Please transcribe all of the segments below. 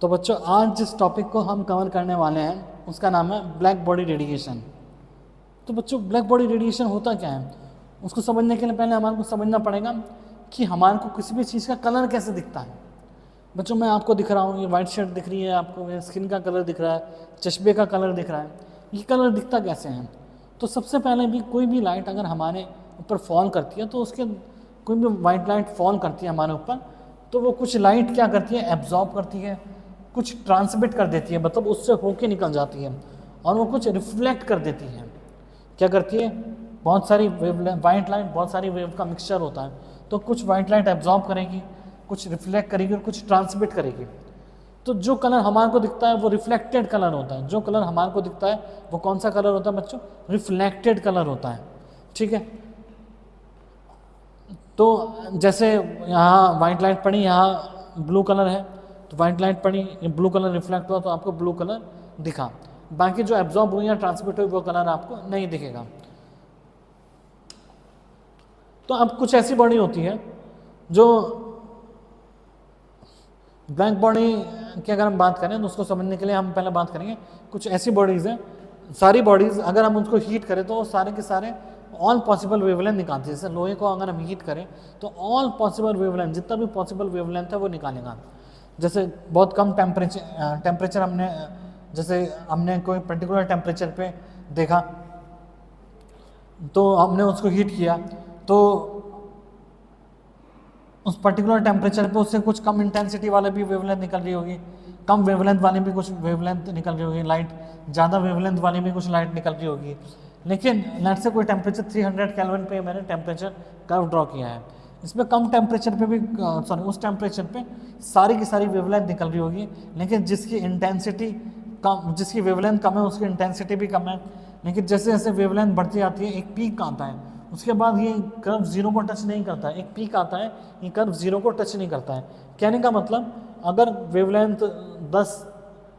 तो बच्चों आज जिस टॉपिक को हम कवर करने वाले हैं उसका नाम है ब्लैक बॉडी रेडिएशन। तो बच्चों ब्लैक बॉडी रेडिएशन होता क्या है, उसको समझने के लिए पहले हमारे को समझना पड़ेगा कि हमारे को किसी भी चीज़ का कलर कैसे दिखता है। बच्चों मैं आपको दिख रहा हूँ, ये वाइट शर्ट दिख रही है आपको, मेरे स्किन का कलर दिख रहा है, चश्मे का कलर दिख रहा है, ये कलर दिखता कैसे है। तो सबसे पहले भी कोई भी लाइट अगर हमारे ऊपर फॉल करती है तो उसके कोई भी वाइट लाइट फॉल करती है हमारे ऊपर, तो वो कुछ लाइट क्या करती है, एब्जॉर्ब करती है, कुछ ट्रांसमिट कर देती है, मतलब उससे होके निकल जाती है, और वो कुछ रिफ्लेक्ट कर देती है। क्या करती है, बहुत सारी वाइट लाइट, बहुत सारी वेव का मिक्सचर होता है, तो कुछ वाइट लाइट एब्जॉर्ब करेगी, कुछ रिफ्लेक्ट करेगी और कुछ ट्रांसमिट करेगी। तो जो कलर हमारे को दिखता है वो रिफ्लेक्टेड कलर होता है। जो कलर हमारे को दिखता है वो कौन सा कलर होता है बच्चों, रिफ्लेक्टेड कलर होता है। ठीक है, तो जैसे यहाँ वाइट लाइट पड़ी, यहाँ ब्लू कलर है, तो वाइट लाइट पड़ी, ब्लू कलर रिफ्लेक्ट हुआ तो आपको ब्लू कलर दिखा, बाकी जो एब्जॉर्ब हुई या ट्रांसमिट हुई वो कलर आपको नहीं दिखेगा। तो अब कुछ ऐसी बॉडी होती है जो ब्लैक बॉडी की अगर हम बात करें तो उसको समझने के लिए हम पहले बात करेंगे, कुछ ऐसी बॉडीज़ हैं, सारी बॉडीज़ अगर हम उनको हीट करें तो सारे के सारे ऑल पॉसिबल वेवलेंथ निकालती है। जैसे लोहे को अगर हम हीट करें तो ऑल पॉसिबल वेवलेंथ, जितना भी पॉसिबल वेवलेंथ है वो निकालेगा। जैसे बहुत कम टेम्परेचर हमने, जैसे हमने कोई पर्टिकुलर टेम्परेचर पे देखा तो हमने उसको हीट किया, तो उस पर्टिकुलर टेम्परेचर पे उससे कुछ कम इंटेंसिटी वाले भी वेवलेंथ निकल रही होगी, कम वेवलेंथ वाली भी कुछ वेवलेंथ निकल रही होगी, लाइट ज़्यादा वेवलेंथ वाली भी कुछ लाइट निकल रही होगी। लेकिन लेट से कोई टेम्परेचर 300 केल्विन पे मैंने टेम्परेचर कर्व ड्रॉ किया है, इसमें कम टेम्परेचर पे भी उस टेम्परेचर पे सारी की सारी वेवलेंथ निकल रही होगी, लेकिन जिसकी इंटेंसिटी कम, जिसकी वेवलेंथ कम है उसकी इंटेंसिटी भी कम है। लेकिन जैसे जैसे वेवलेंथ बढ़ती जाती है एक पीक आता है, उसके बाद ये कर्व जीरो को टच नहीं करता है, एक पीक आता है, ये कर्व जीरो को टच नहीं करता है। कहने का मतलब अगर वेवलेंथ 10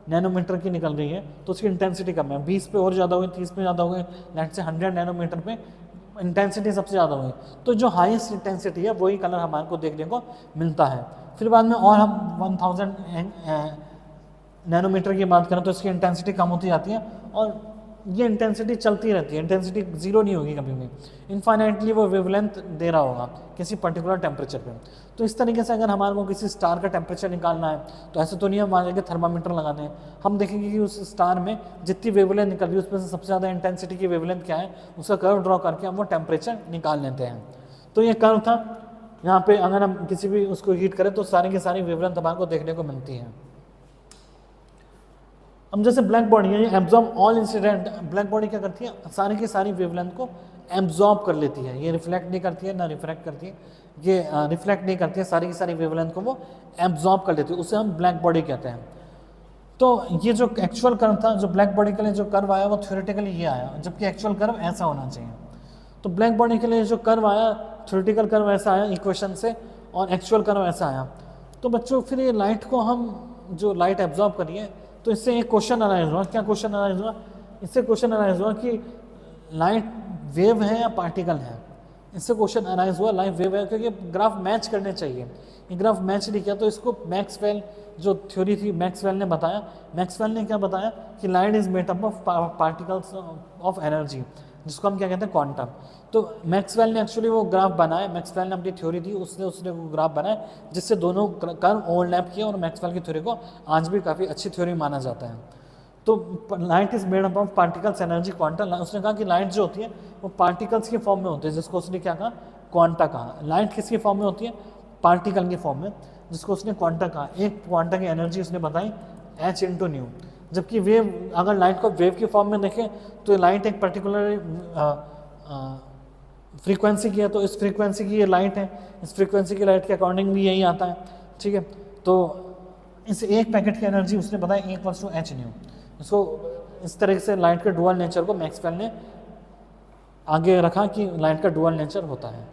नैनोमीटर की निकल रही है तो उसकी इंटेंसिटी कम है, 20 पे और ज़्यादा हुई, 30 पे ज़्यादा हो गई, लेट से 100 नैनोमीटर पे इंटेंसिटी सबसे ज़्यादा हुई, तो जो हाईएस्ट इंटेंसिटी है वही कलर हमारे को देखने को मिलता है। फिर बाद में और हम 1000 नैनोमीटर की बात करें तो इसकी इंटेंसिटी कम होती जाती है, और ये इंटेंसिटी चलती रहती है, इंटेंसिटी जीरो नहीं होगी कभी भी, इनफाइनाइटली वो वेवलेंथ दे रहा होगा किसी पर्टिकुलर टेम्परेचर पे। तो इस तरीके से अगर हमारे को किसी स्टार का टेम्परेचर निकालना है तो ऐसे तो नहीं हम वहाँ जाके थर्मामीटर लगाते हैं, हम देखेंगे कि उस स्टार में जितनी वेवलेंथ निकल रही है उसमें से सबसे ज़्यादा इंटेंसिटी की वेवलेंथ क्या है, उसका कर्व ड्रॉ करके हम वो टेम्परेचर निकाल लेते हैं। तो ये कर्व था, यहाँ पे अगर हम किसी भी उसको हीट करें तो सारी की सारी वेवलेंथ हमारे को देखने को मिलती है। अब जैसे ब्लैक बॉडी है, ये absorb all incident, black body क्या करती है, सारी की सारी वेवलेंथ को एब्जॉर्ब कर लेती है, ये रिफ्लेक्ट नहीं करती है ना रिफ्रैक्ट करती है, ये रिफ्लेक्ट नहीं करती है, सारी की सारी वेवलेंथ को वो एब्जॉर्ब कर लेती है, उसे हम ब्लैक बॉडी कहते हैं। तो ये जो एक्चुअल कर्व था, जो ब्लैक बॉडी के लिए जो कर्व आया वो थ्योरेटिकली ये आया, जबकि एक्चुअल कर्व ऐसा होना चाहिए। तो ब्लैक बॉडी के लिए जो कर्व आया, थ्योरेटिकल कर्व ऐसा आया इक्वेशन से, और एक्चुअल कर्व ऐसा आया। तो बच्चों फिर ये लाइट को हम जो लाइट एब्जॉर्ब करिए, तो इससे एक क्वेश्चन अराइज हुआ। क्या क्वेश्चन अराइज हुआ, इससे क्वेश्चन अराइज हुआ कि लाइट वेव है या पार्टिकल है। इससे क्वेश्चन अराइज हुआ लाइट वेव है, क्योंकि ग्राफ मैच करने चाहिए, ये ग्राफ मैच नहीं किया तो इसको मैक्सवेल जो थ्योरी थी मैक्सवेल ने बताया। मैक्सवेल ने क्या बताया कि light is made up of particles of energy, जिसको हम क्या कहते हैं क्वांटम। तो मैक्सवेल ने एक्चुअली वो ग्राफ बनाया, मैक्सवेल ने अपनी थ्योरी दी, उसने वो ग्राफ बनाया जिससे दोनों कर्व ओवरलैप किए, और मैक्सवेल की थ्योरी को आज भी काफ़ी अच्छी थ्योरी माना जाता है। तो light is made up of particles energy quantum, उसने कहा कि लाइट जो होती है वो पार्टिकल्स की फॉर्म में होती है, जिसको उसने क्या कहा, क्वांटा कहा। लाइट किसकी फॉर्म में होती है, पार्टिकल की फॉर्म में, जिसको उसने क्वांटा कहा। एक क्वांटा की एनर्जी उसने बताई h इंटू न्यू, जबकि वेव, अगर लाइट को वेव की फॉर्म में देखें तो लाइट एक पर्टिकुलर फ्रीक्वेंसी की है, तो इस फ्रीक्वेंसी की ये लाइट है, इस फ्रीक्वेंसी की लाइट के अकॉर्डिंग भी यही आता है। ठीक है, तो इस एक पैकेट की एनर्जी उसने बताया इक्वल्स टू h न्यू। इसको इस तरह से लाइट के डुअल नेचर को मैक्सवेल ने आगे रखा कि लाइट का डुअल नेचर होता है।